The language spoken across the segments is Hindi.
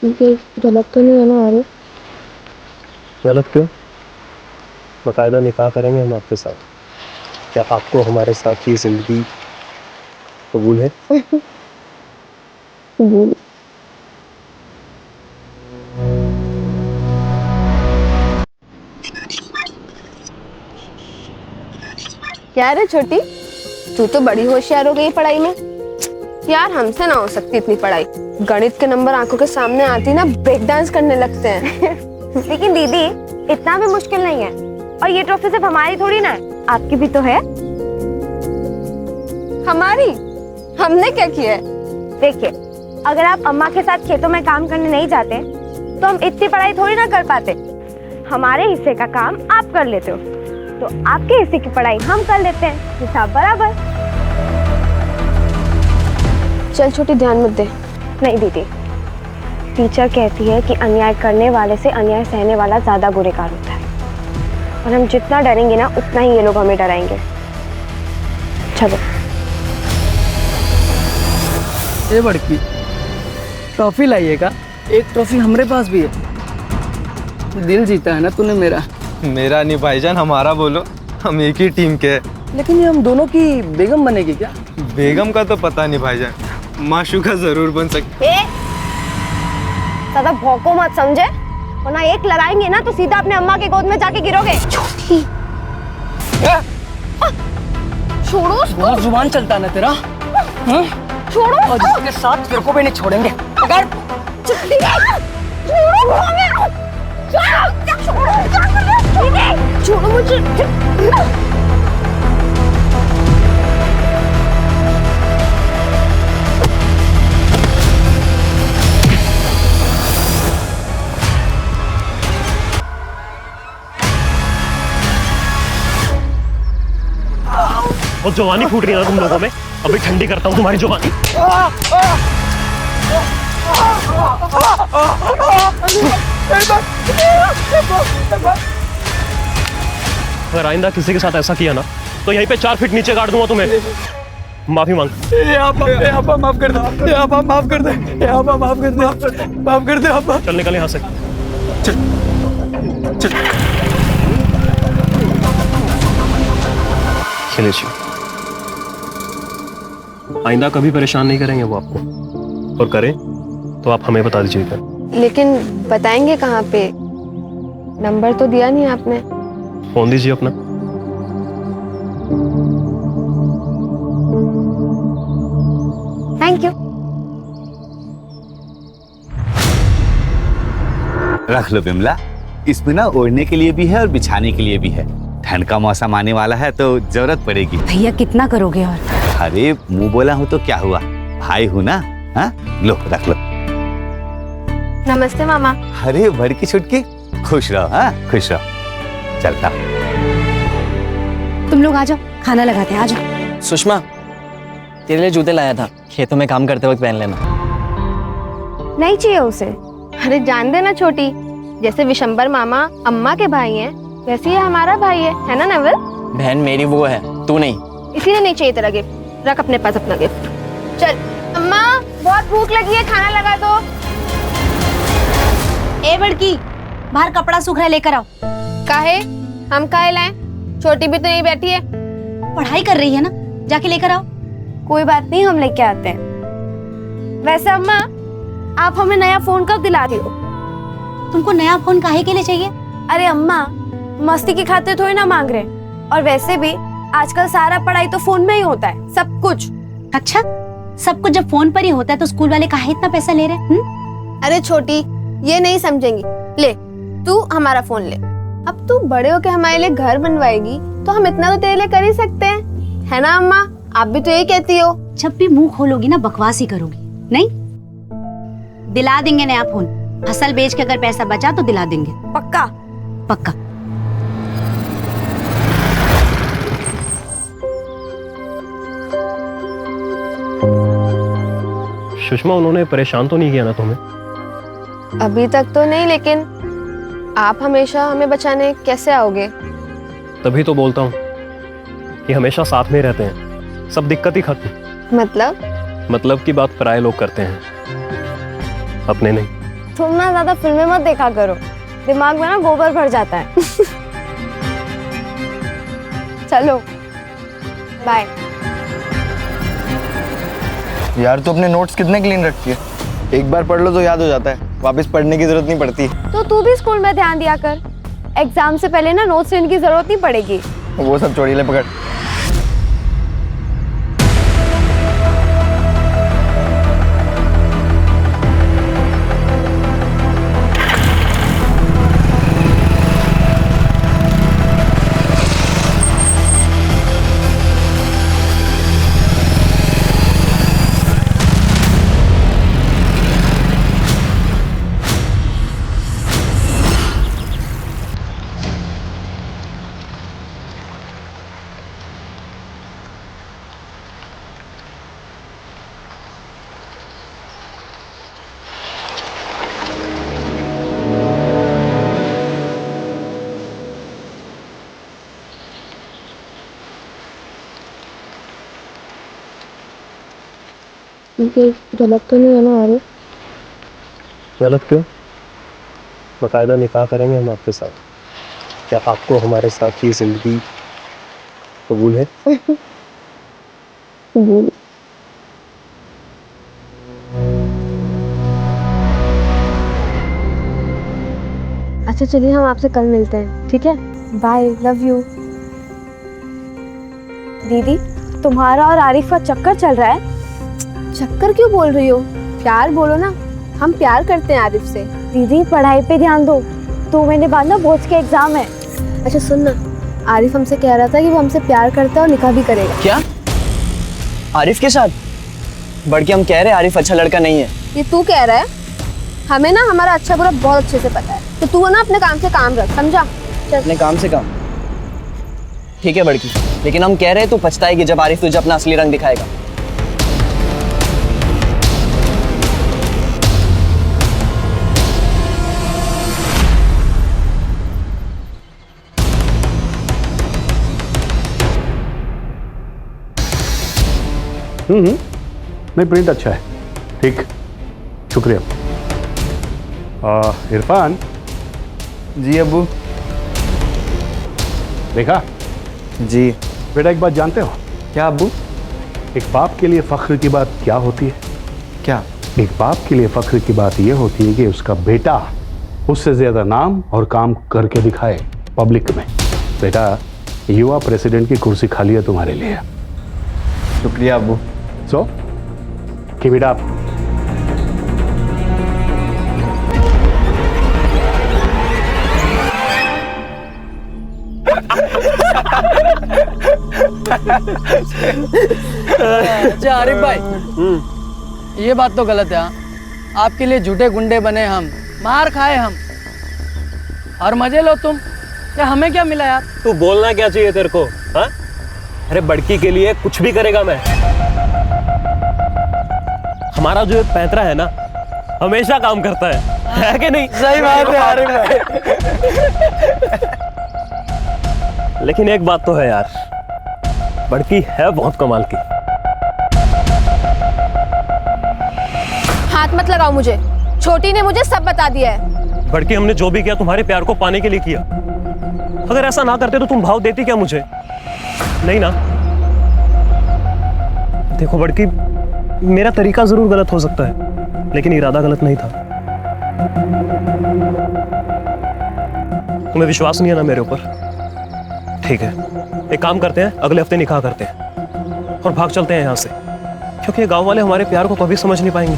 ये गलत तो नहीं है ना आर्य? गलत क्यों? बाकायदा निकाह करेंगे हम आपके साथ। क्या आपको हमारे साथ की जिंदगी कबूल है? कबूल। क्या रे छोटी, तू तो बड़ी होशियार हो गई पढ़ाई में। यार हमसे ना हो सकती इतनी पढ़ाई। गणित के नंबर आंखों के सामने आती ना ब्रेक डांस करने लगते हैं। लेकिन दीदी इतना भी मुश्किल नहीं है, और ये ट्रॉफी सिर्फ हमारी थोड़ी ना है, आपकी भी तो है। हमारी? हमने क्या किया है? देखिए, अगर आप अम्मा के साथ खेतों में काम करने नहीं जाते तो हम इतनी पढ़ाई थोड़ी ना कर पाते। हमारे हिस्से का काम आप कर लेते हो तो आपके हिस्से की पढ़ाई हम कर लेते हैं, हिसाब बराबर। चल छोटी, ध्यान मत दे। नहीं दीदी, टीचर कहती है कि अन्याय करने वाले से अन्याय सहने वाला ज्यादा गुनहगार होता है, और हम जितना डरेंगे ना उतना ही ये लोग हमें डराएंगे। चलो। ये बड़की ट्रॉफी लाइएगा। एक ट्रॉफी हमारे पास भी है। दिल जीता है ना तूने मेरा। मेरा नहीं भाईजान, हमारा बोलो, हम एक ही टीम के हैं। लेकिन ये हम दोनों की बेगम बनेगी क्या? बेगम का तो पता नहीं भाईजान, माशूका जरूर बन सकती। ज्यादा भौंको मत समझे, वरना एक लगाएंगे ना तो सीधा अपने अम्मा के गोद में जाके गिरोगे। छोटी छोड़ो उसको। बहुत जुबान चलता है ना तेरा। हाँ? छोड़ो और जिसके साथ तेरे को भी नहीं छोड़ेंगे। अगर छोड़ो हमें, छोड़ो मुझे। और जवानी फूट रही है ना तुम लोगों में। अभी ठंडी करता हूँ तुम्हारी जवानी। अगर आइंदा किसी के साथ ऐसा किया ना तो यहीं पे 4 फीट नीचे गाड़ दूंगा तुम्हें। माफी मांग। आपा माफ कर दे। आपा माफ कर दे। आपा माफ कर दे। माफ कर दे आपा। चल निकल यहाँ से। खिलेश, आइंदा कभी परेशान नहीं करेंगे वो आपको, और करें तो आप हमें बता दीजिएगा। लेकिन बताएंगे कहाँ पे? नंबर तो दिया नहीं आपने। फोन दीजिए अपना। Thank you. रख लो बिमला, इसमें ना ओढ़ने के लिए भी है और बिछाने के लिए भी है। ठंड का मौसम आने वाला है तो जरूरत पड़ेगी। भैया कितना करोगे और? अरे मुंह बोला हूँ तो क्या हुआ, भाई हूँ ना। हाँ लो रख लो। नमस्ते मामा। अरे बड़की छुटकी, खुश रहो। हाँ खुश रहो। चलता। तुम लोग आ जाओ, खाना लगाते हैं, आ जाओ। सुषमा, तेरे लिए जूते लाया था, खेतों में काम करते वक्त पहन लेना। नहीं चाहिए उसे। अरे जान देना छोटी, जैसे विशंबर मामा अम्मा के भाई हैं वैसे ही हमारा भाई है ना नवल? बहन मेरी वो है, तू नहीं। इसीलिए नहीं चाहिए तेरा गिफ्ट। रख अपने पास अपना गिफ्ट। चल अम्मा, बहुत भूख लगी है, खाना लगा दो। ए बड़की, बाहर कपड़ा सूख रहा है, लेकर आओ। काहे? हम काहे लाएं? छोटी भी तो यही बैठी है। पढ़ाई कर रही है ना, जाके लेकर आओ। कोई बात नहीं, हम लेके आते हैं। वैसे अम्मा, आप हमें नया फोन कब दिला रही हो? तुमको नया फोन काहे के लिए चाहिए? अरे अम्मा, मस्ती की खातिर थोड़ी ना मांग रहे, और वैसे भी आजकल सारा पढ़ाई तो फोन में ही होता है, सब कुछ। अच्छा, सब कुछ जब फोन पर ही होता है तो स्कूल वाले काहे इतना पैसा ले रहे हैं? अरे छोटी, ये नहीं समझेंगी। ले, तू हमारा फोन ले। अब तू बड़े होके हमारे लिए घर बनवाएगी तो हम इतना तो तेरे लिए कर ही सकते हैं, है ना अम्मा? आप भी तो यही कहती हो। जब भी मुंह खोलोगी ना बकवास ही करोगी। नहीं, दिला देंगे नया फोन। फसल बेच के अगर पैसा बचा तो दिला देंगे। पक्का? पक्का। सुषमा, उन्होंने परेशान तो नहीं किया ना तुम्हें? अभी तक तो नहीं, लेकिन आप हमेशा हमें बचाने कैसे आओगे? तभी तो बोलता हूँ कि हमेशा साथ में रहते हैं, सब दिक्कत ही खत्म। मतलब की बात पराये लोग करते हैं, अपने नहीं। तुम ना ज्यादा फिल्में मत देखा करो, दिमाग में ना गोबर भर जाता है। चलो बाय। यार तू अपने नोट्स कितने क्लीन रखती है? एक बार पढ़ लो तो याद हो जाता है, वापस पढ़ने की जरूरत नहीं पड़ती। तो तू भी स्कूल में ध्यान दिया कर, एग्जाम से पहले ना नोट्स लेने की जरूरत नहीं पड़ेगी। वो सब छोड़ी, ले पकड़। ये गलत तो नहीं है ना आरिफ? गलत क्यों? बाकायदा निकाह करेंगे हम आपके साथ। क्या आपको हमारे साथ की जिंदगी कबूल है? कबूल। अच्छा चलिए हम आपसे कल मिलते हैं, ठीक है? Bye, love you. दीदी तुम्हारा और आरिफ का चक्कर चल रहा है। चक्कर क्यों बोल रही हो? प्यार बोलो ना, हम प्यार करते हैं आरिफ से। दीदी पढ़ाई पे ध्यान दो, 2 महीने बाद ना बोर्ड के एग्जाम है। अच्छा सुन ना, आरिफ हमसे कह रहा था कि वो हमसे प्यार करता है और निकाह भी करेगा। क्या? आरिफ के साथ? बड़की हम कह रहे हैं आरिफ अच्छा लड़का नहीं है। ये तू कह रहा है? हमें ना हमारा अच्छा बुरा बहुत अच्छे से पता है, तो तू ना अपने काम से काम रख, समझा? चल। अपने काम से काम? ठीक है बड़की, लेकिन हम कह रहे हैं तू पछताएगी जब आरिफ तुझे अपना असली रंग दिखाएगा। नहीं, प्रिंट अच्छा है, ठीक, शुक्रिया। इरफान। जी अब्बू। देखा? जी। बेटा एक बात जानते हो? क्या अब्बू? एक बाप के लिए फख्र की बात क्या होती है? क्या? एक बाप के लिए फख्र की बात यह होती है कि उसका बेटा उससे ज्यादा नाम और काम करके दिखाए पब्लिक में। बेटा, युवा प्रेसिडेंट की कुर्सी खाली है तुम्हारे लिए। शुक्रिया अब्बू। So keep it up. अच्छा आरिफ भाई, ये बात तो गलत है। हाँ? आपके लिए झूठे गुंडे बने हम, मार खाए हम, और मजे लो तुम। क्या हमें क्या मिला यार? तू बोलना क्या चाहिए तेरे को? हाँ? अरे बड़की के लिए कुछ भी करेगा मैं। हमारा जो एक पैंतरा है ना, हमेशा काम करता है कि नहीं? सही बात है आरिफ भाई। लेकिन एक बात तो है यार, बड़की है बहुत कमाल की। हाथ मत लगाओ मुझे, छोटी ने मुझे सब बता दिया है। बड़की, हमने जो भी किया तुम्हारे प्यार को पाने के लिए किया। अगर ऐसा ना करते तो तुम भाव देती क्या मुझे? नहीं ना? देखो बड़की, मेरा तरीका जरूर गलत हो सकता है, लेकिन इरादा गलत नहीं था। तुम्हें विश्वास नहीं है ना मेरे ऊपर? ठीक है, एक काम करते हैं, अगले हफ्ते निकाह करते हैं और भाग चलते हैं यहाँ से, क्योंकि ये गांव वाले हमारे प्यार को कभी समझ नहीं पाएंगे।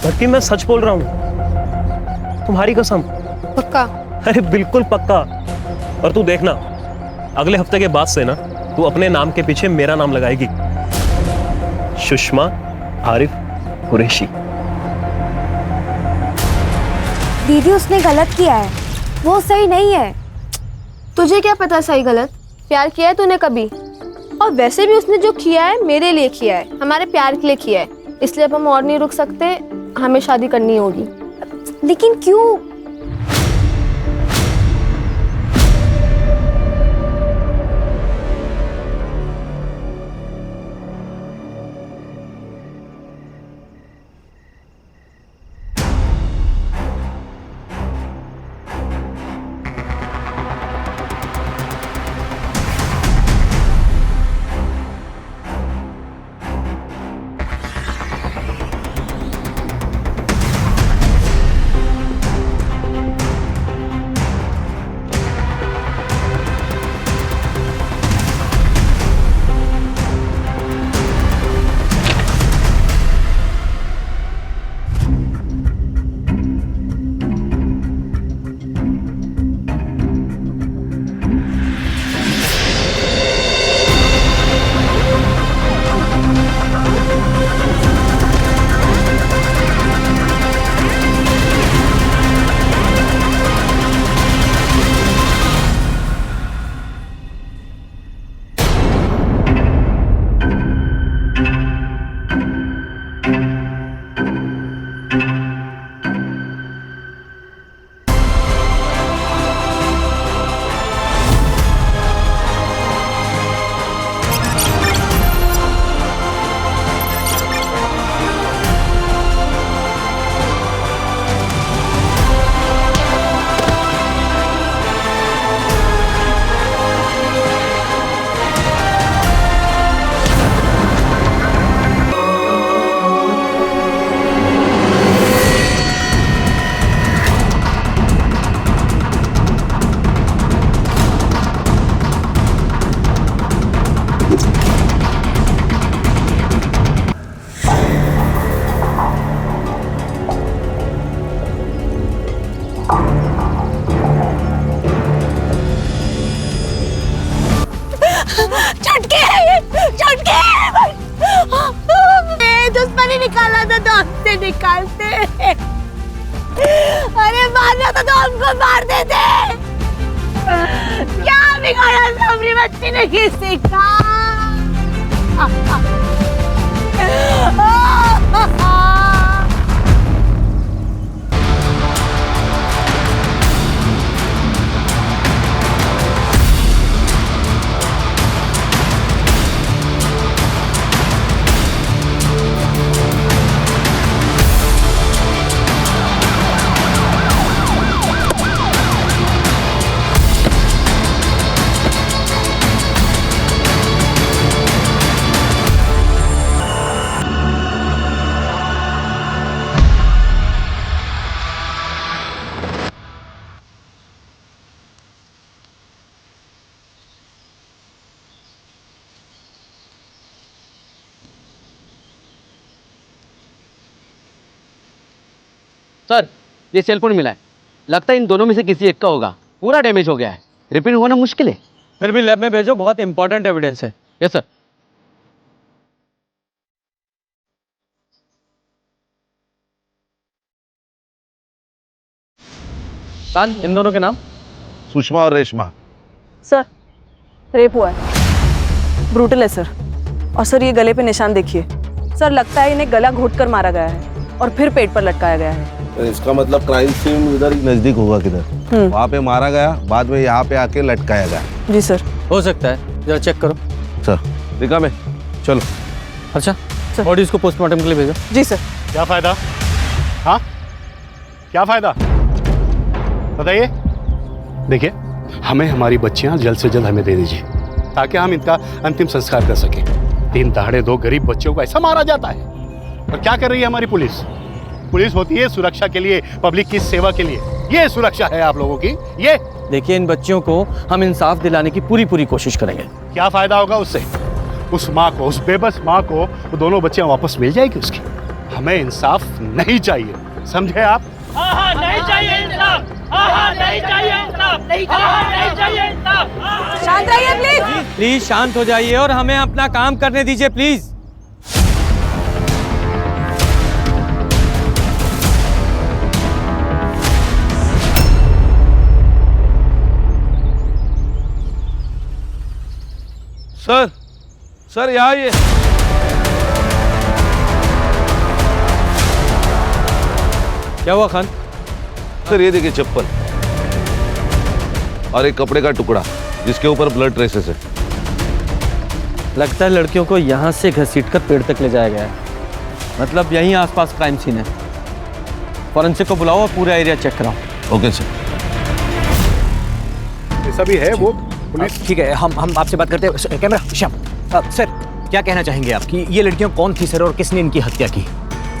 बल्कि मैं सच बोल रहा हूँ, तुम्हारी कसम। पक्का? अरे बिल्कुल पक्का। और तू देखना, अगले हफ्ते के बाद से ना तू अपने नाम के पीछे मेरा नाम लगाएगी, सुषमा आरिफ कुरैशी। दीदी उसने गलत किया है, वो सही नहीं है। तुझे क्या पता सही गलत? प्यार किया है तूने कभी? और वैसे भी उसने जो किया है मेरे लिए किया है, हमारे प्यार के लिए किया है, इसलिए अब हम और नहीं रुक सकते, हमें शादी करनी होगी। लेकिन क्यों? छुटके दुश्मनी निकाला था तो हमसे निकालते, अरे मारना था तो हमको मार देते। क्या बिगाड़ा सबरी बच्ची ने किसी का? सर, ये सेलफोन मिला है, लगता है इन दोनों में से किसी एक का होगा। पूरा डैमेज हो गया है, रिपेयर होना मुश्किल है। फिर भी लैब में भेजो, बहुत इंपॉर्टेंट एविडेंस है। Yes sir. कान, इन दोनों के नाम? सुषमा और रेशमा। सर, रेप हुआ है, ब्रूटल है सर। और सर ये गले पे निशान देखिए सर, लगता है इन्हें गला घोंटकर मारा गया है और फिर पेट पर लटकाया गया है। इसका मतलब क्राइम सीन उधर ही नजदीक होगा, किधर वहाँ पे मारा गया, बाद में यहाँ पे आके लटकाया गया। जी सर। हो सकता है, जरा चेक करो। सर दिखा में, चलो। अच्छा, बॉडीज को पोस्टमार्टम के लिए भेजो। जी सर। क्या फायदा? हाँ, क्या फायदा बताइए? देखिए, हमें हमारी बच्चियां जल्द से जल्द हमें दे दीजिए, ताकि हम इनका अंतिम संस्कार कर सकें। 3 दहाड़े 2 गरीब बच्चों को ऐसा मारा जाता है। और क्या कर रही है हमारी पुलिस? पुलिस होती है सुरक्षा के लिए, पब्लिक की सेवा के लिए। ये सुरक्षा है आप लोगों की? ये देखिए, इन बच्चियों को हम इंसाफ दिलाने की पूरी कोशिश करेंगे। क्या फायदा होगा उससे? उस माँ को, उस बेबस माँ को वो दोनों बच्चियां वापस मिल जाएगी उसकी। हमें इंसाफ नहीं चाहिए, समझे आप? नहीं चाहिए इंसाफ, नहीं चाहिए इंसाफ, नहीं चाहिए इंसाफ। शांत रहिए प्लीज। प्लीज शांत हो जाइए और हमें अपना काम करने दीजिए प्लीज। सर, सर यहाँ ये क्या हुआ खान? सर ये देखिए चप्पल और एक कपड़े का टुकड़ा जिसके ऊपर ब्लड ट्रेसेस है। लगता है लड़कियों को यहाँ से घसीटकर पेड़ तक ले जाया गया है, मतलब यहीं आसपास क्राइम सीन है। फॉरेंसिक को बुलाओ और पूरा एरिया चेक कराओ। Okay sir. ये सभी है वो पुलिस। ठीक है, हम आपसे बात करते हैं। कैमरा श्याम, सर क्या कहना चाहेंगे आप कि ये लड़कियां कौन थी सर, और किसने इनकी हत्या की?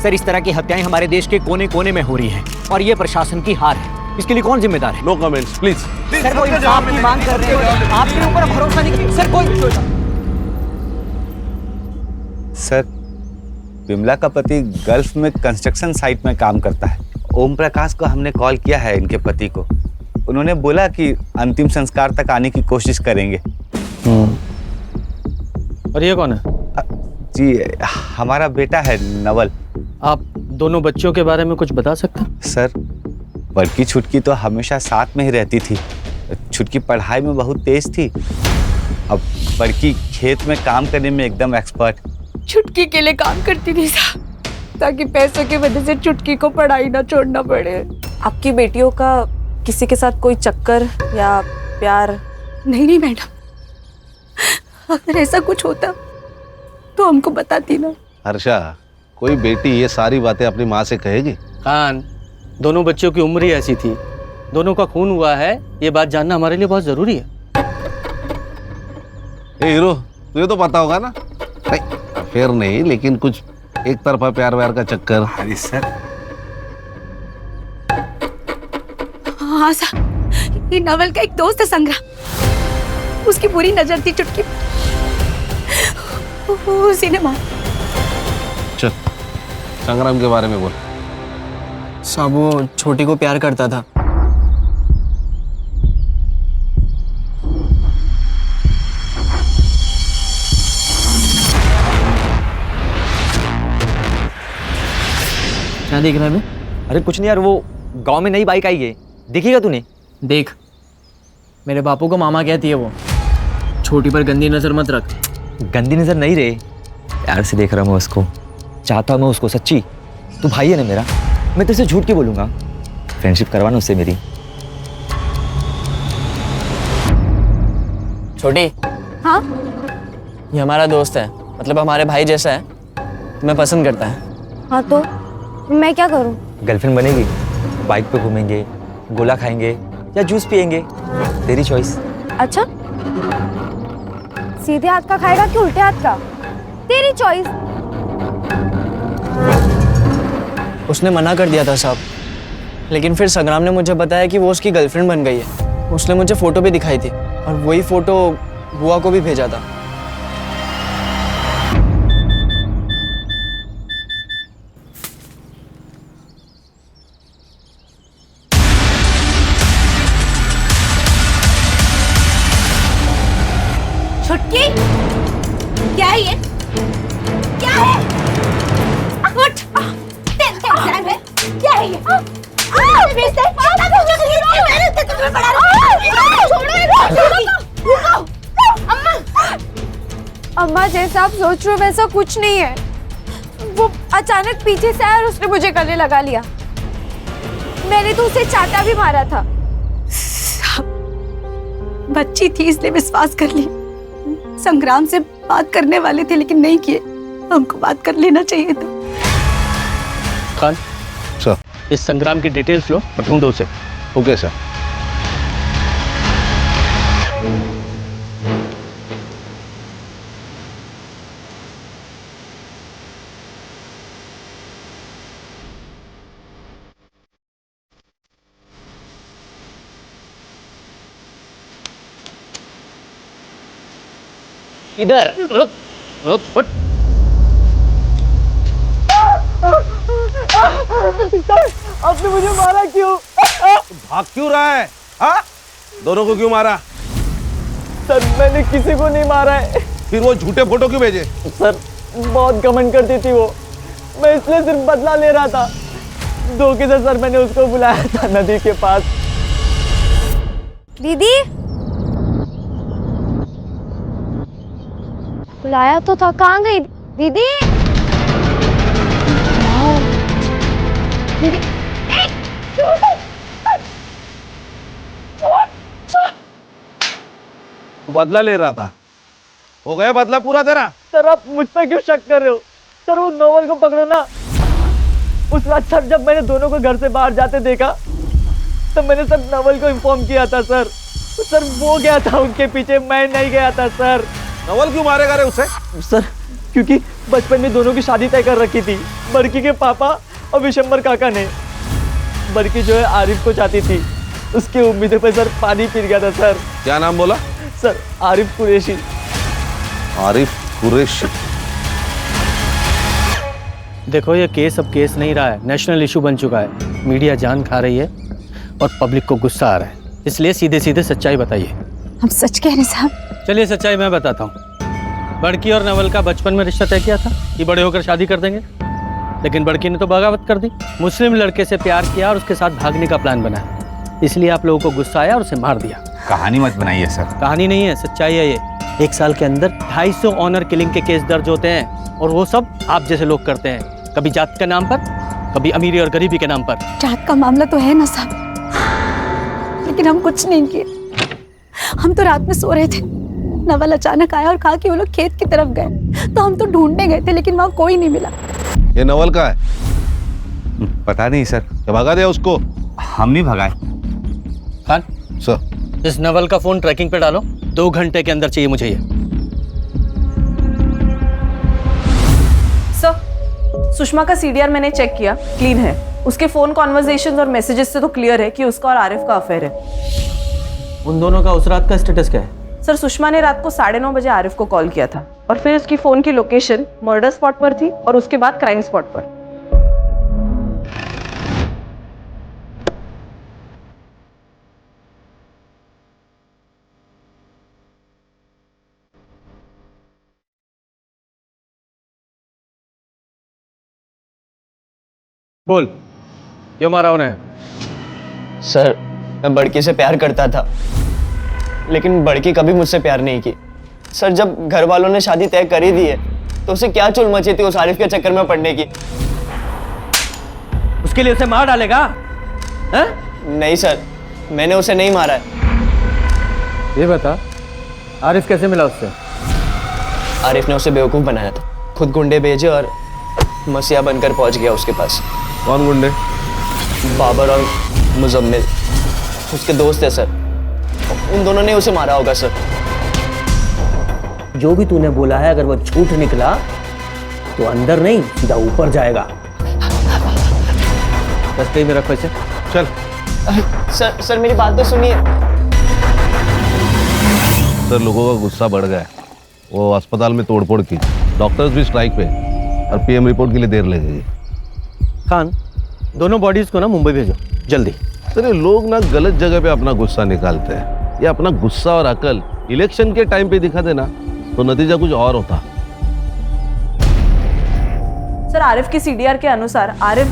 सर, इस तरह की हत्याएं हमारे देश के कोने कोने में हो रही हैं और ये प्रशासन की हार है। इसके लिए कौन जिम्मेदार है? No comments please. सर, कोई इंसाफ की मांग कर रहे हैं, आपके ऊपर भरोसा नहीं। सर कोई सर, विमला का पति गल्फ में कंस्ट्रक्शन साइट में काम करता है। ओम प्रकाश को हमने कॉल किया है, इनके पति को। उन्होंने बोला कि अंतिम संस्कार तक आने की कोशिश करेंगे। और ये कौन है? जी, हमारा बेटा है नवल। आप दोनों बच्चों के बारे में कुछ बता सकते हैं? सर, बड़की छुटकी तो हमेशा साथ में ही रहती थी। छुटकी पढ़ाई में बहुत तेज थी। अब बड़की खेत में काम करने में एकदम एक्सपर्ट। छुटकी के लिए काम करती थी ताकि पैसों की वजह से छुटकी को पढ़ाई ना छोड़ना पड़े। आपकी बेटियों का किसी के साथ कोई चक्कर या प्यार? नहीं मैडम, अगर ऐसा कुछ होता तो हमको बताती ना। हर्षा, कोई बेटी ये सारी बातें अपनी माँ से कहेगी? खान, दोनों बच्चों की उम्र ही ऐसी थी, दोनों का खून हुआ है, ये बात जानना हमारे लिए बहुत जरूरी है। ए हीरो, तुझे तो पता होगा ना? नहीं, अफेयर नहीं, लेकिन कुछ एक तरफा प्यार व्यार का चक्कर। अरे सर, हाँ सर, ये नवल का एक दोस्त है संग्राम, उसकी बुरी नजर थी चुटकी, उसी ने मार। चल, संग्राम के बारे में बोल। साहब, वो छोटी को प्यार करता था। क्या देख रहा है बे? अरे कुछ नहीं यार, वो गांव में नई बाइक आई है, देखिएगा तूने? देख, मेरे बापू को मामा कहती है वो। छोटी पर गंदी नजर मत रख। गंदी नजर नहीं रे, प्यार से देख रहा हूँ मैं उसको, चाहता हूँ मैं उसको, सच्ची। तू भाई है ना मेरा, मैं तुझसे झूठ के बोलूंगा? फ्रेंडशिप करवाना उससे मेरी। छोटी, हाँ? ये हमारा दोस्त है, मतलब हमारे भाई जैसा है, तुम्हें पसंद करता है। हाँ तो मैं क्या करूँ? गर्लफ्रेंड बनेगी, बाइक पे घूमेंगे, गोला खाएंगे या जूस पिएंगे, तेरी चॉइस। अच्छा, सीधे हाथ का खाएगा कि उल्टे हाथ का? तेरी चॉइस। उसने मना कर दिया था साहब, लेकिन फिर संग्राम ने मुझे बताया कि वो उसकी गर्लफ्रेंड बन गई है। उसने मुझे फोटो भी दिखाई थी और वही फोटो बुआ को भी भेजा था। छुटकी, क्या है ये? क्या है? उठ! तेरे एग्जाम है? क्या है ये? अम्मा, जैसा आप सोच रहे हो वैसा कुछ नहीं है। वो अचानक पीछे से आया और उसने मुझे गले लगा लिया। मैंने तो उसे चाटा भी मारा था। बच्ची थी इसलिए विश्वास कर ली। संग्राम से बात करने वाले थे लेकिन नहीं किए। हमको बात कर लेना चाहिए था। खान सर, इस संग्राम की डिटेल्स लो और ढूंढो उसे। Okay sir. इधर फुट। आपने मुझे मारा क्यों? भाग क्यों रहा है? हाँ, दोनों को क्यों मारा? सर, मैंने किसी को नहीं मारा है। फिर वो झूठे फोटो क्यों भेजे? सर, बहुत घमंड करती थी वो, मैं इसलिए सिर्फ बदला ले रहा था। धोखे से सर मैंने उसको बुलाया था नदी के पास। दीदी, बुलाया तो था, कहाँ गई दीदी? दीदी, बदला ले रहा था, हो गया बदला पूरा तेरा? सर, आप मुझ पर क्यों शक कर रहे हो? सर, वो नोवल को पकड़ो ना। उस रात सर, जब मैंने दोनों को घर से बाहर जाते देखा तो मैंने सर नवल को इन्फॉर्म किया था सर। सर, वो गया था उनके पीछे, मैं नहीं गया था सर। नवल क्यों मारेगा रे उसे? सर, क्योंकि बचपन में दोनों की शादी तय कर रखी थी, बड़की के पापा और विशंबर काका ने। बड़की जो है आरिफ को चाहती थी, उसकी उम्मीदों पे सर पानी फिर गया था सर। क्या नाम बोला? सर, आरिफ कुरैशी। आरिफ कुरैशी। देखो, ये केस अब केस नहीं रहा है, नेशनल इशू बन चुका है। मीडिया जान खा रही है और पब्लिक को गुस्सा आ रहा है, इसलिए सीधे सीधे सच्चाई बताइए। हम सच कह रहे साहब। चलिए सच्चाई मैं बताता हूँ। बड़की और नवल का बचपन में रिश्ता तय किया था कि बड़े होकर शादी कर देंगे, लेकिन बड़की ने तो बगावत कर दी, मुस्लिम लड़के से प्यार किया और उसके साथ भागने का प्लान बनाया। इसलिए आप लोगों को गुस्सा आया और उसे मार दिया। कहानी मत बनाइए सर। कहानी नहीं है, सच्चाई है ये। 1 साल के अंदर 250 ऑनर किलिंग के केस दर्ज होते हैं और वो सब आप जैसे लोग करते हैं, कभी जात के नाम पर, कभी अमीरी और गरीबी के नाम पर। जात का मामला तो है ना साहब, लेकिन हम कुछ नहीं किए। हम तो रात में सो रहे थे, नवल अचानक आया और कहा कि वो लोग खेत की तरफ गए, तो हम तो ढूंढने गए थे लेकिन वहाँ कोई नहीं मिला। ये नवल का है? पता नहीं सर। क्या भगा दिया उसको? हम नहीं भगाए। खान सर, इस नवल का फोन ट्रैकिंग पे डालो, 2 घंटे के अंदर चाहिए मुझे ये। सर, सुषमा का सीडीआर मैंने चेक किया, क्लीन है। उसके फोन कॉन्वर्सेशंस और मैसेजेस से तो क्लियर है कि उसका और आरिफ का अफेयर है। उन दोनों का उस रात का स्टेटस क्या है? सर, सुषमा ने रात को 9:30 बजे आरिफ को कॉल किया था और फिर उसकी फोन की लोकेशन मर्डर स्पॉट पर थी और उसके बाद क्राइम स्पॉट पर। बोल, क्यों मारा उन्हें? सर, मैं बड़की से प्यार करता था, लेकिन बड़की कभी मुझसे प्यार नहीं की। सर, जब घर वालों ने शादी तय कर ही दी है तो उसे क्या चुल मची थी उस आरिफ के चक्कर में पड़ने की। उसके लिए उसे मार डालेगा? हैं? नहीं सर, मैंने उसे नहीं मारा है। ये बता, आरिफ कैसे मिला उससे? आरिफ ने उसे बेवकूफ़ बनाया था, खुद गुंडे भेजे और मसीहा बनकर पहुंच गया उसके पास। कौन गुंडे? बाबर और मुजम्मिल, उसके दोस्त है सर। उन दोनों ने उसे मारा होगा सर। जो भी तूने बोला है अगर वो झूठ निकला तो अंदर नहीं सीधा ऊपर जाएगा। दस्ते में रखो इसे। चल। सर मेरी बात तो सुनिए। सर, लोगों का गुस्सा बढ़ गया है। वो अस्पताल में तोड़फोड़ की, डॉक्टर्स भी स्ट्राइक पे और पीएम रिपोर्ट के लिए देर लगेगी। खान, दोनों बॉडीज को ना मुंबई भेजो जल्दी। सर, ये लोग ना गलत जगह पे अपना गुस्सा निकालते हैं। ये अपना गुस्सा और अकल इलेक्शन के टाइम पे दिखा देना तो नतीजा कुछ और होता। सर, आरिफ की सीडीआर के अनुसार आरिफ,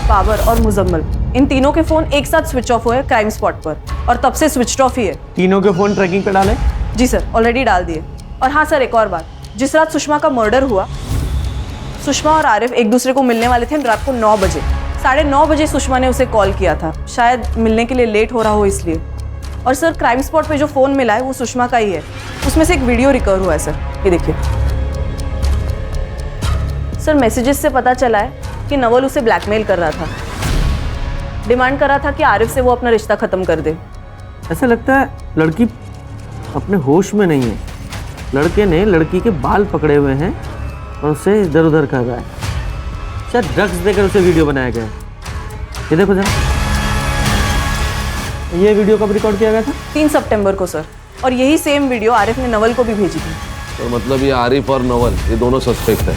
बाबर और मुजम्मिल, इन तीनों के फोन एक साथ स्विच ऑफ हुए क्राइम स्पॉट पर और तब से स्विच ऑफ ही है। तीनों के फोन ट्रैकिंग पे डाले? जी सर, ऑलरेडी डाल दिए। और हाँ सर, एक और बात, जिस रात सुषमा का मर्डर हुआ, सुषमा और आरिफ एक दूसरे को मिलने वाले थे रात को 9 बजे। 9:30 बजे सुषमा ने उसे कॉल किया था, शायद मिलने के लिए लेट हो रहा हो इसलिए। और सर, क्राइम स्पॉट पे जो फ़ोन मिला है वो सुषमा का ही है। उसमें से एक वीडियो रिकवर हुआ है सर, ये देखिए। सर, मैसेजेस से पता चला है कि नवल उसे ब्लैकमेल कर रहा था, डिमांड कर रहा था कि आरिफ से वो अपना रिश्ता ख़त्म कर दे। ऐसा लगता है लड़की अपने होश में नहीं है। लड़के ने लड़की के बाल पकड़े हुए हैं और उसे इधर उधर कर रहा है। शायद ड्रग्स देकर उसे वीडियो बनाया गया है। ये देखो जरा, ये वीडियो कब रिकॉर्ड किया गया था? 3 सितंबर को सर। और यही सेम वीडियो आरिफ ने नवल को भी भेजी थी। तो मतलब ये आरिफ और नवल, ये दोनों सस्पेक्ट है।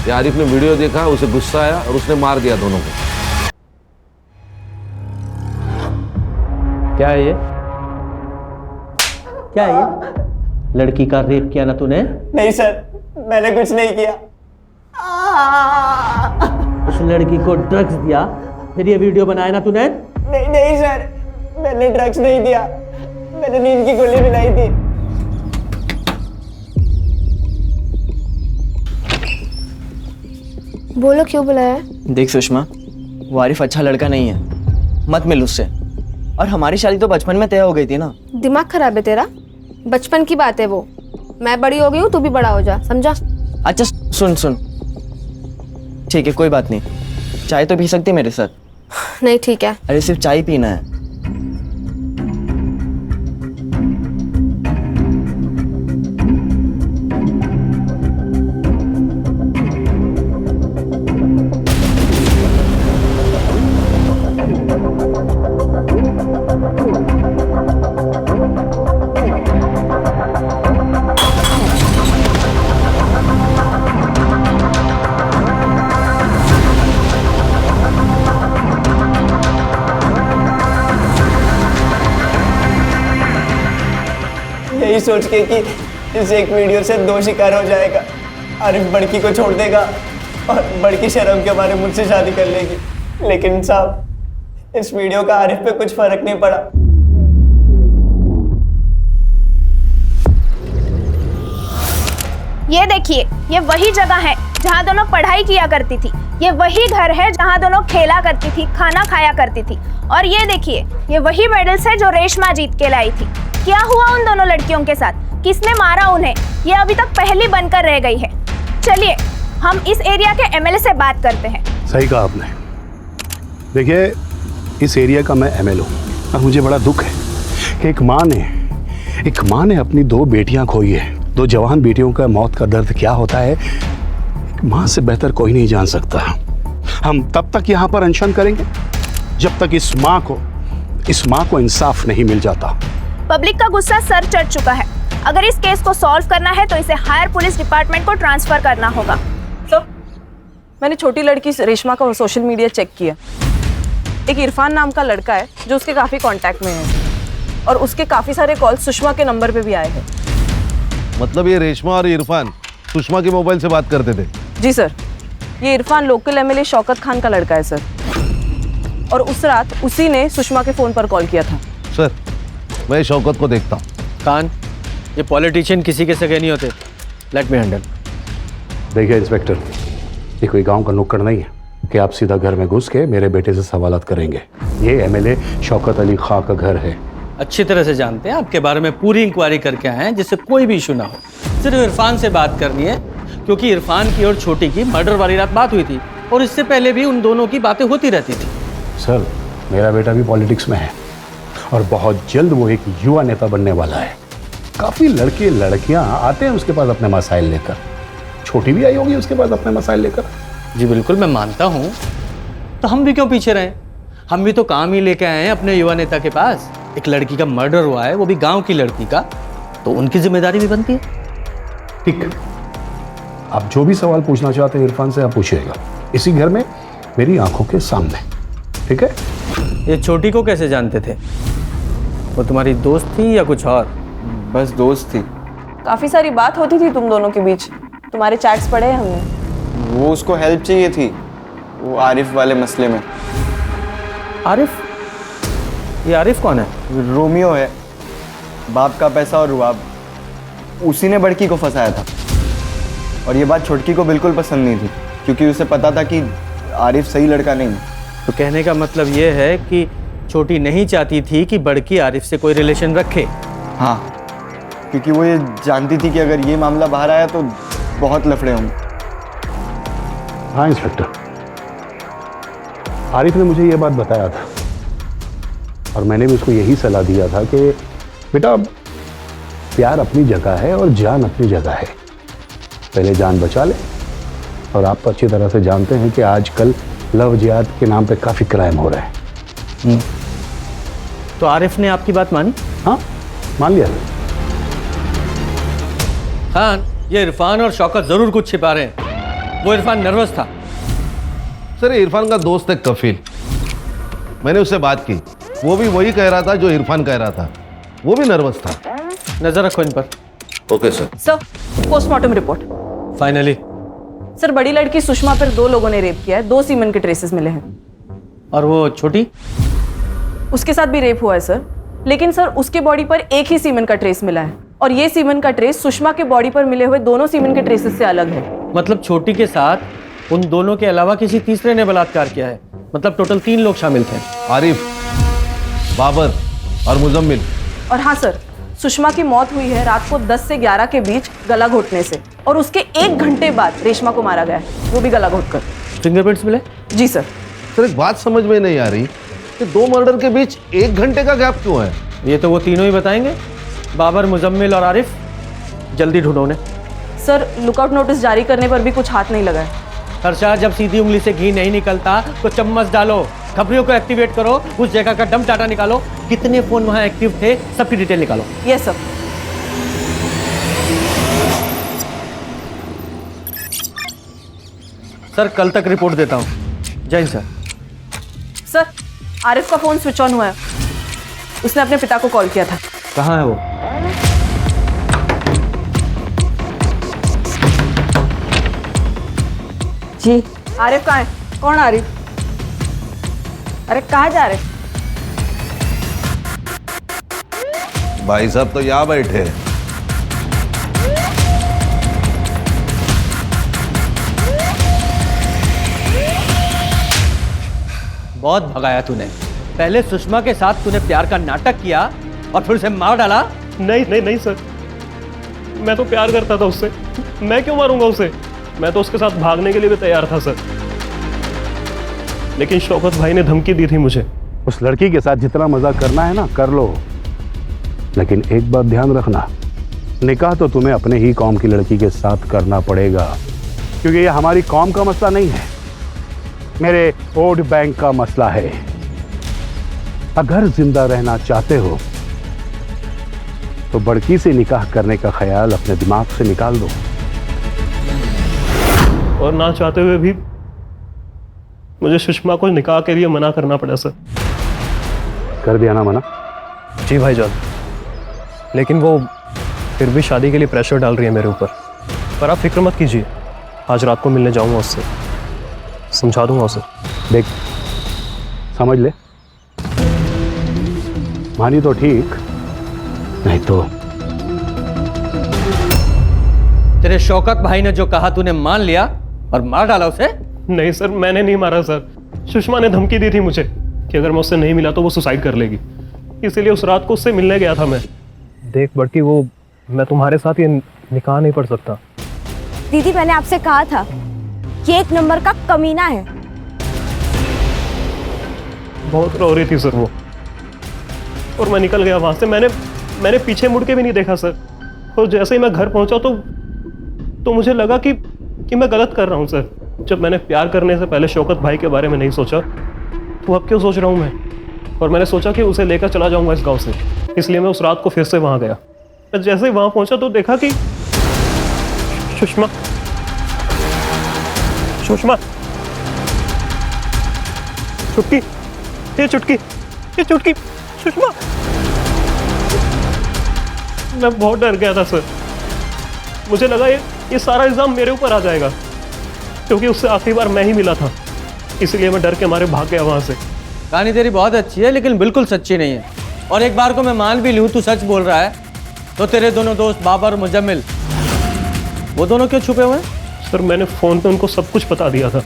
ये आरिफ ने वीडियो देखा, उसे गुस्सा आया और उसने मार दिया दोनों को। क्या है ये? क्या है ये? लड़की का रेप किया ना तूने? नहीं सर, मैंने कुछ नहीं किया। उस लड़की को ड्रग्स दिया, फिर ये वीडियो बनाया ना तूने? नहीं सर, मैंने ड्रग्स नहीं दिया, मैंने नींद की गोली मिलाई थी। बोलो, क्यों बुलाया? देख सुषमा, वो आरिफ अच्छा लड़का नहीं है, मत मिल उससे। और हमारी शादी तो बचपन में तय हो गई थी ना। दिमाग खराब है तेरा? बचपन की बात है वो। मैं बड़ी हो गई हूँ, तू भी बड़ा हो जा, समझा? अच्छा सुन, ठीक है, कोई बात नहीं। चाय तो पी सकती है मेरे साथ? नहीं, ठीक है। अरे सिर्फ चाय पीना है। यही सोच के कि इस एक वीडियो से 2 शिकार हो जाएगा, आरिफ बड़की को छोड़ देगा और बड़की शर्म के मारे मुझसे शादी कर लेगी। लेकिन साहब, इस वीडियो का आरिफ पे कुछ फर्क नहीं पड़ा। ये देखिए, ये वही जगह है जहाँ दोनों पढ़ाई किया करती थी। ये वही घर है जहाँ दोनों खेला करती थी, खाना खाया करती थी। और ये देखिए, ये वही मेडल्स है जो रेशमा जीत के लाई थी। क्या हुआ उन दोनों लड़कियों के साथ? किसने मारा उन्हें? ये अभी तक पहेली बनकर रह गई है। चलिए, हम इस एरिया के एमएलए से बात करते हैं। सही कहा आपने। देखिए, इस एरिया का मैं एमएलए हूँ और मुझे बड़ा दुख है कि एक माँ ने अपनी 2 बेटियां खोई है। 2 जवान बेटियों का मौत का दर्द क्या होता है, माँ से बेहतर कोई नहीं जान सकता। हम तब तक यहाँ पर अनशन करेंगे जब तक इस माँ को इंसाफ नहीं मिल जाता। पब्लिक का गुस्सा सर चढ़ चुका है। अगर इस केस को सॉल्व करना है तो इसे हायर पुलिस डिपार्टमेंट को ट्रांसफर करना होगा। सर, मैंने छोटी लड़की रेशमा का सोशल मीडिया चेक किया। एक इरफान नाम का लड़का है जो उसके काफ़ी कांटेक्ट में है और उसके काफ़ी सारे कॉल सुषमा के नंबर पे भी आए हैं। मतलब ये रेशमा और इरफान सुषमा के मोबाइल से बात करते थे? जी सर। ये इरफान लोकल एमएलए शौकत खान का लड़का है सर। और उस रात उसी ने सुषमा के फ़ोन पर कॉल किया था। सर मैं शौकत को देखता हूँ। खान, ये पॉलिटिशियन किसी के सगे नहीं होते। Let me handle. देखिए इंस्पेक्टर, ये कोई गांव का नुक्कड़ नहीं है कि आप सीधा घर में घुस के मेरे बेटे से सवालात करेंगे। ये एमएलए शौकत अली खां का घर है। अच्छी तरह से जानते हैं, आपके बारे में पूरी इंक्वायरी करके आए हैं जिससे कोई भी इशू ना हो। सिर्फ इरफान से बात करनी है, क्योंकि इरफान की और छोटी की मर्डर वाली रात बात हुई थी और इससे पहले भी उन दोनों की बातें होती रहती थी। सर मेरा बेटा भी पॉलिटिक्स में है और बहुत जल्द वो एक युवा नेता बनने वाला है। काफ़ी लड़के लड़कियां आते हैं उसके पास अपने मसाइल लेकर। छोटी भी आई होगी उसके पास अपने मसाइल लेकर। जी बिल्कुल, मैं मानता हूँ। तो हम भी क्यों पीछे रहे? हम भी तो काम ही लेके आए हैं अपने युवा नेता के पास। एक लड़की का मर्डर हुआ है, वो भी गांव की लड़की का, तो उनकी जिम्मेदारी भी बनती है। ठीक, आप जो भी सवाल पूछना चाहते हैं इरफान से आप पूछिएगा, इसी घर में मेरी आंखों के सामने। ठीक है? ये छोटी को कैसे जानते थे? वो तुम्हारी दोस्त थी या कुछ और? बस दोस्त थी। काफ़ी सारी बात होती थी तुम दोनों के बीच, तुम्हारे चैट्स पढ़े हैं हमने। वो उसको हेल्प चाहिए थी, वो आरिफ वाले मसले में। आरिफ? ये आरिफ कौन है? रोमियो है, बाप का पैसा और रुआब। उसी ने बड़की को फंसाया था और ये बात छोटकी को बिल्कुल पसंद नहीं थी, क्योंकि उसे पता था कि आरिफ सही लड़का नहीं है। तो कहने का मतलब ये है कि छोटी नहीं चाहती थी कि बड़की आरिफ से कोई रिलेशन रखे। हाँ, क्योंकि वो ये जानती थी कि अगर ये मामला बाहर आया तो बहुत लफड़े होंगे। हाँ इंस्पेक्टर, आरिफ ने मुझे ये बात बताया था और मैंने भी उसको यही सलाह दिया था कि बेटा प्यार अपनी जगह है और जान अपनी जगह है, पहले जान बचा ले। और आप तो अच्छी तरह से जानते हैं कि आजकल लव जिहाद के नाम पे काफ़ी क्राइम हो रहे हैं। तो आरिफ ने आपकी बात मानी? हाँ मान लिया। खान, ये इरफान और शौकत जरूर कुछ छिपा रहे हैं। वो इरफान नर्वस था। सर इरफान का दोस्त है कफील, मैंने उससे बात की, वो भी वही कह रहा था जो इरफान कह रहा था, वो भी नर्वस था। नजर रखो इन पर। Okay sir. Sir, postmortem report. Finally sir, बड़ी लड़की सुषमा पर 2 लोगों ने रेप किया है, 2 सीमेन के ट्रेसेस मिले हैं। और वो छोटी? उसके साथ भी रेप हुआ है सर, लेकिन सर उसके बॉडी पर एक ही सीमेन का ट्रेस मिला है और ये सीमेन का ट्रेस सुषमा के बॉडी पर मिले हुए दोनों सीमेन के ट्रेसेस से अलग है। मतलब छोटी के साथ उन दोनों के अलावा किसी तीसरे ने बलात्कार किया है। मतलब टोटल 3 लोग शामिल थे। आरिफ, बाबर और मुजम्मिल। और हाँ सर, सुषमा की मौत हुई है रात को 10 से 11 के बीच गला घोटने से, और उसके 1 घंटे बाद रेशमा को मारा गया है, वो भी गला घोटकर। फिंगरप्रिंट्स मिले? जी सर। सर एक बात समझ में नहीं आ रही कि 2 मर्डर के बीच 1 घंटे का गैप क्यों है? ये तो वो तीनों ही बताएंगे, बाबर, मुजम्मिल और आरिफ। जल्दी ढूंढो उन्हें। सर, लुकआउट नोटिस जारी करने पर भी कुछ हाथ नहीं लगा है। हर्षा, जब सीधी उंगली से घी नहीं निकलता तो चम्मच डालो, खबरियों को एक्टिवेट करो, उस जगह का डम डाटा निकालो, कितने फोन वहां एक्टिव थे सबकी डिटेल निकालो। Yes sir. सर कल तक रिपोर्ट देता हूँ। जय हिंद सर। सर, आरिफ का फोन स्विच ऑन हुआ है, उसने अपने पिता को कॉल किया था। कहाँ है वो? जी। आरिफ कहाँ है? कौन आरिफ? अरे कहाँ जा रहे? भाई साहब तो यहाँ बैठे हैं। बहुत भगाया तूने। पहले सुषमा के साथ तूने प्यार का नाटक किया और फिर उसे मार डाला। नहीं नहीं नहीं सर, मैं तो प्यार करता था उससे, मैं क्यों मारूंगा उसे? मैं तो उसके साथ भागने के लिए भी तैयार था सर, लेकिन शौकत भाई ने धमकी दी थी मुझे। उस लड़की के साथ जितना मजा करना है ना कर लो, लेकिन एक बात ध्यान रखना, निकाह तो तुम्हें अपने ही कौम की लड़की के साथ करना पड़ेगा, क्योंकि ये हमारी कौम का मसला नहीं है, मेरे वोट बैंक का मसला है। अगर जिंदा रहना चाहते हो तो बड़की से निकाह करने का ख्याल अपने दिमाग से निकाल दो। और ना चाहते हुए भी मुझे सुषमा को निकाह के लिए मना करना पड़ा सर। कर दिया ना मना? जी भाईजान, लेकिन वो फिर भी शादी के लिए प्रेशर डाल रही है मेरे ऊपर। पर आप फिक्र मत कीजिए, आज रात को मिलने जाऊंगा उससे। समझा दूंगा उसे। देख, समझ ले, मानी तो ठीक, नहीं तो तेरे शौकत भाई ने जो कहा तूने मान लिया और मार डाला उसे? नहीं सर, मैंने नहीं मारा सर। सुषमा ने धमकी दी थी मुझे कि अगर मैं उससे नहीं मिला तो वो सुसाइड कर लेगी, इसीलिए उस रात को उससे मिलने गया था मैं। देख बड़की, वो मैं तुम्हारे साथ ये निकाह नहीं पढ़ सकता। दीदी मैंने आपसे कहा था कि एक नंबर का कमीना है। बहुत रो रही थी सर वो, और मैं निकल गया वहां से। मैंने पीछे मुड़ के भी नहीं देखा सर। और जैसे ही मैं घर पहुंचा तो मुझे लगा कि मैं गलत कर रहा हूं सर। जब मैंने प्यार करने से पहले शौकत भाई के बारे में नहीं सोचा, तो अब क्यों सोच रहा हूं मैं? और मैंने सोचा कि उसे लेकर चला जाऊंगा इस गांव से, इसलिए मैं उस रात को फिर से वहां गया। जैसे ही वहां पहुंचा तो देखा कि सुषमा चुटकी सुषमा। मैं बहुत डर गया था सर। मुझे लगा ये सारा इल्जाम मेरे ऊपर आ जाएगा, क्योंकि उससे आखिरी बार मैं ही मिला था, इसलिए मैं डर के मारे भाग गया वहां से। कहानी तेरी बहुत अच्छी है लेकिन बिल्कुल सच्ची नहीं है। और एक बार को मैं मान भी लूं तू सच बोल रहा है, तो तेरे दोनों दोस्त बाबर और मुजम्मिल, वो दोनों क्यों छुपे हुए हैं? सर मैंने फोन पे उनको सब कुछ बता दिया था।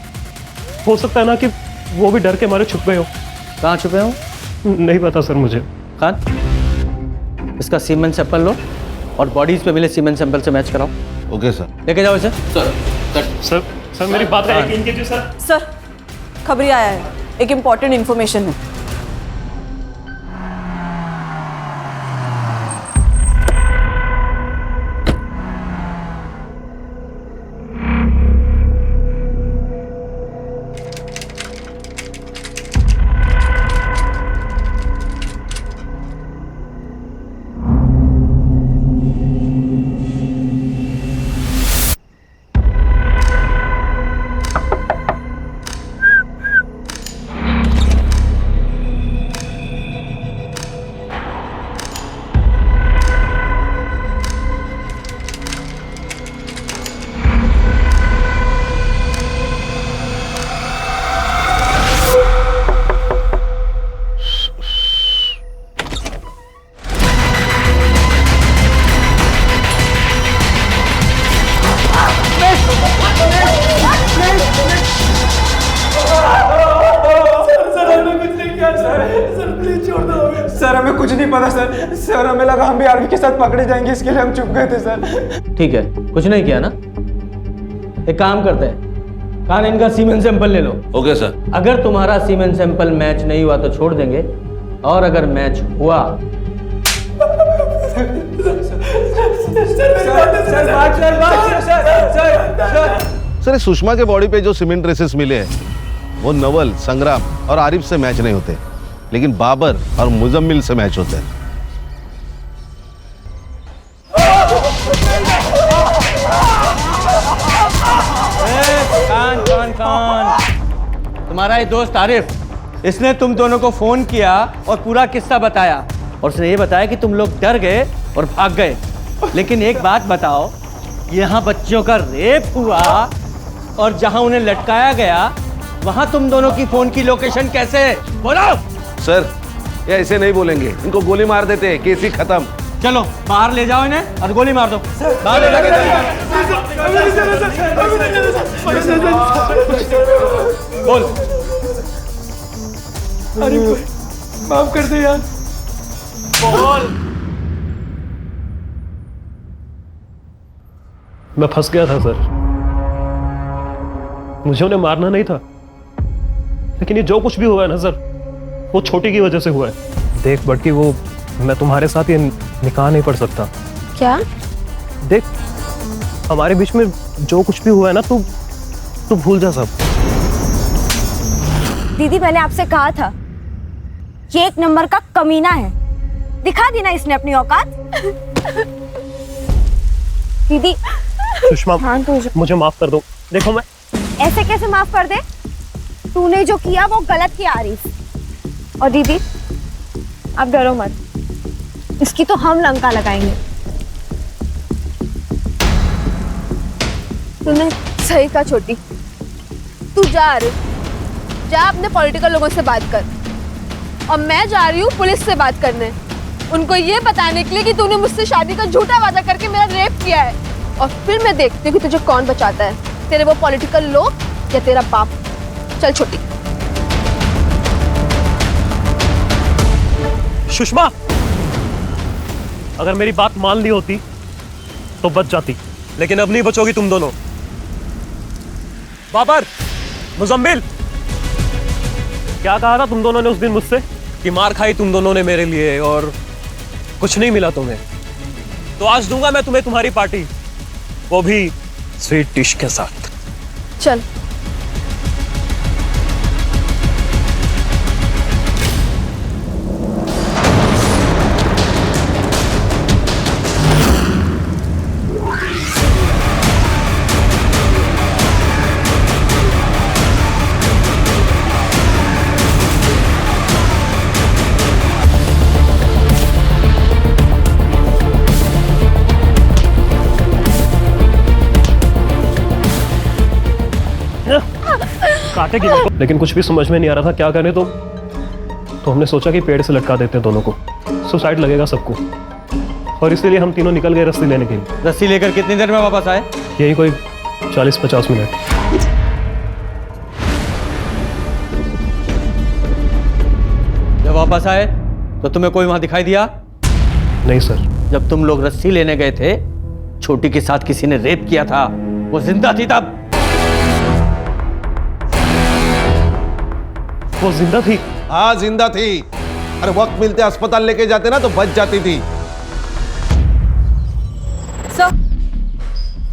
हो सकता है ना कि वो भी डर के मारे छुप गए हो। कहाँ छुपे हो? नहीं पता सर मुझे। खान, इसका सीमेंट सैंपल लो और बॉडीज पे मिले सीमेंट सैंपल से मैच कराओ। Okay sir. लेके जाओ इसे। सर मेरी बात का यकीन कीजिए सर। सर, खबरी आया है, एक इम्पॉर्टेंट इन्फॉर्मेशन है। सर हमें कुछ नहीं पता सर। सर हमें लगा हम भी आर्मी के साथ पकड़े जाएंगे, इसके लिए हम चुप गए थे सर। ठीक है, कुछ नहीं किया ना। एक काम करते हैं, कान इनका सीमेंट सैंपल ले लो। Okay sir. अगर तुम्हारा सीमेंट सैंपल मैच नहीं हुआ तो छोड़ देंगे, और अगर मैच हुआ सर इस सुषमा के बॉडी पे जो सीमेंट ट्रेसेस मिले हैं वो नवल, संग्राम और आरिफ से मैच नहीं होते, लेकिन बाबर और मुजम्मिल से मैच होते हैं। कान तुम्हारा ये दोस्त आरिफ, इसने तुम दोनों को फोन किया और पूरा किस्सा बताया, और उसने ये बताया कि तुम लोग डर गए और भाग गए। लेकिन एक बात बताओ, यहाँ बच्चियों का रेप हुआ और जहां उन्हें लटकाया गया वहां तुम दोनों की फोन की लोकेशन कैसे? बोलो। सर ये ऐसे नहीं बोलेंगे, इनको गोली मार देते हैं, केस ही खत्म। चलो बाहर ले जाओ इन्हें और गोली मार दो। बाहर ले जाके बोल। अरे माफ कर दे यार। बोल। मैं फंस गया था सर, मुझे उन्हें मारना नहीं था, लेकिन ये जो कुछ भी हुआ है ना सर, वो छोटी की वजह से हुआ है। देख बड़की, वो मैं तुम्हारे साथ ये निकाह नहीं पढ़ सकता। क्या? देख हमारे बीच में जो कुछ भी हुआ है ना, तू भूल जा सब। दीदी मैंने आपसे कहा था ये एक नंबर का कमीना है, दिखा दी ना इसने अपनी औकात। दीदी सुषमा मुझे माफ कर दो। देखो मैं ऐसे कैसे माफ कर दे? तूने जो किया वो गलत किया आरिफ। और दीदी आप डरो मत, इसकी तो हम लंका लगाएंगे। तूने सही कहा छोटी, तू जा रे, जा अपने पॉलिटिकल लोगों से बात कर। और मैं जा रही हूँ पुलिस से बात करने, उनको ये बताने के लिए कि तूने मुझसे शादी का झूठा वादा करके मेरा रेप किया है। और फिर मैं देखती हूँ कि तुझे कौन बचाता है, तेरे वो पॉलिटिकल लोग या तेरा बाप। चल छोटी। सुषमा, अगर मेरी बात मान ली होती तो बच जाती, लेकिन अब नहीं बचोगी तुम दोनों। बाबर, मुजम्मिल, क्या कहा था तुम दोनों ने उस दिन मुझसे कि मार खाई तुम दोनों ने मेरे लिए और कुछ नहीं मिला तुम्हें? तो आज दूंगा मैं तुम्हें तुम्हारी पार्टी, वो भी स्वीट डिश के साथ। चल। काटेगी मेरे को। लेकिन कुछ भी समझ में नहीं आ रहा था क्या करें, तो हमने सोचा कि पेड़ से लटका देते हैं दोनों को, सुसाइड लगेगा सबको। और इसीलिए हम तीनों निकल गए रस्सी लेने के लिए। रस्सी लेकर कितनी देर में वापस आए? यही कोई 40-50 मिनट। जब वापस आए तो तुम्हें कोई वहां दिखाई दिया? नहीं सर। जब तुम लोग रस्सी लेने गए थे, छोटी के साथ किसी ने रेप किया था, वो जिंदा थी तब? वो जिंदा थी? हाँ जिंदा थी। अरे वक्त मिलते अस्पताल लेके जाते ना तो बच जाती थी।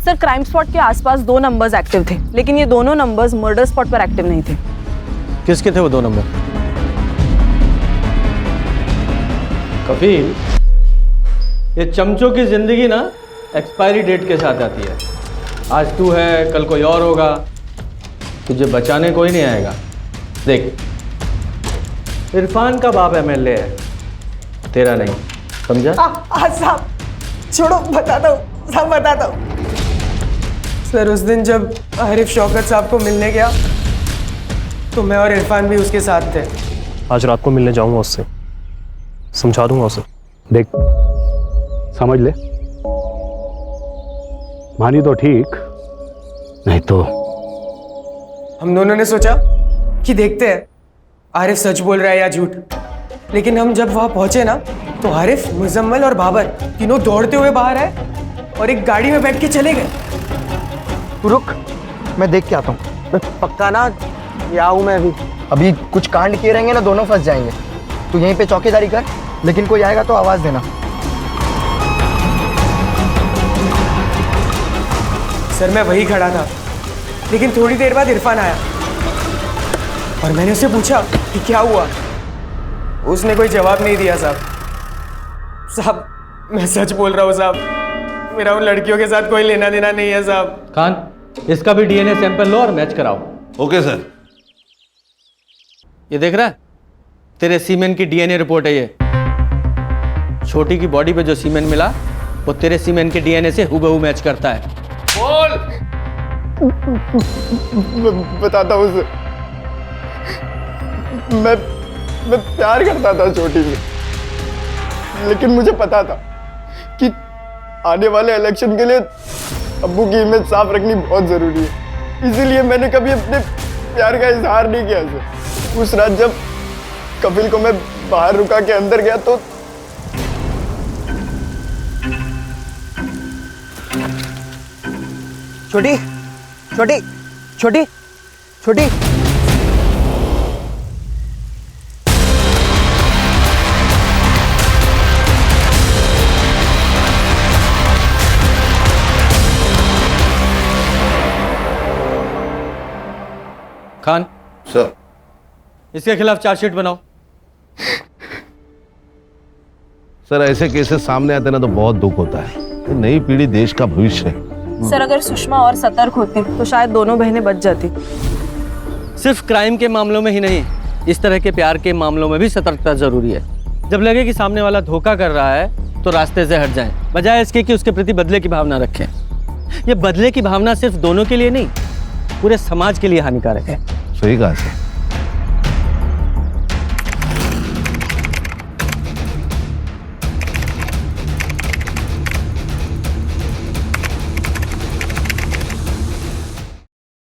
सर क्राइम स्पॉट के आसपास 2 नंबर्स एक्टिव थे, लेकिन ये दोनों नंबर्स मर्डर स्पॉट पर एक्टिव नहीं थे। किसके थे वो 2 नंबर? कफील, ये चमचों की जिंदगी ना एक्सपायरी डेट के साथ आती है। आज तू है, कल कोई और होगा, तुझे बचाने कोई नहीं आएगा। देख, इरफान का बाप एमएलए है, तेरा नहीं, समझा? साहब छोड़ो, बताता हूँ साहब, बताता हूँ। सर उस दिन जब आरिफ शौकत साहब को मिलने गया तो मैं और इरफान भी उसके साथ थे। आज रात को मिलने जाऊंगा उससे, समझा दूंगा उसे। देख, समझ ले, मानी तो ठीक, नहीं तो। हम दोनों ने सोचा कि देखते हैं आरिफ सच बोल रहा है या झूठ। लेकिन हम जब वहां पहुंचे ना तो आरिफ, मुजम्मिल और बाबर तीनों दौड़ते हुए बाहर आए और एक गाड़ी में बैठ के चले गए। तू रुक, मैं देख के आता हूँ। पक्का ना? ये आऊँ मैं अभी कुछ कांड किए रहेंगे ना, दोनों फंस जाएंगे। तू यहीं पे चौकीदारी कर, लेकिन कोई आएगा तो आवाज देना। सर मैं वही खड़ा था, लेकिन थोड़ी देर बाद इरफान आया और मैंने उससे पूछा कि क्या हुआ। उसने कोई जवाब नहीं दिया। साहब मैं सच बोल रहा हूँ साहब, मेरा उन लड़कियों के साथ कोई लेना देना नहीं है साहब। खान, इसका भी डीएनए सैंपल लो और मैच कराओ। Okay sir. ये देख रहा है, तेरे सीमेन की डीएनए रिपोर्ट है ये। छोटी की बॉडी पे जो सीमेन मिला वो तेरे सीमेन के डीएनए से हूबहू मैच करता है। बोल। बताता हूँ उसे, मैं प्यार करता था छोटी से, लेकिन मुझे पता था कि आने वाले इलेक्शन के लिए अब्बू की इमेज साफ रखनी बहुत जरूरी है। इसीलिए मैंने कभी अपने प्यार का इजहार नहीं किया उसे। उस रात जब कपिल को मैं बाहर रुका के अंदर गया तो छोटी छोटी छोटी छोटी खान सर, इसके खिलाफ चार्जशीट बनाओ। सर ऐसे केसेस सामने आते ना तो बहुत दुख होता है। ये नई पीढ़ी देश का भविष्य है। सर अगर सुषमा और सतर्क होती तो शायद दोनों बहनें बच जाती। सिर्फ क्राइम के मामलों में ही नहीं, इस तरह के प्यार के मामलों में भी सतर्कता जरूरी है। जब लगे कि सामने वाला धोखा कर रहा है तो रास्ते से हट जाएं, बजाय इसके कि उसके प्रति बदले की भावना रखें। ये बदले की भावना सिर्फ दोनों के लिए नहीं, पूरे समाज के लिए हानिकारक है। सही कहा सर।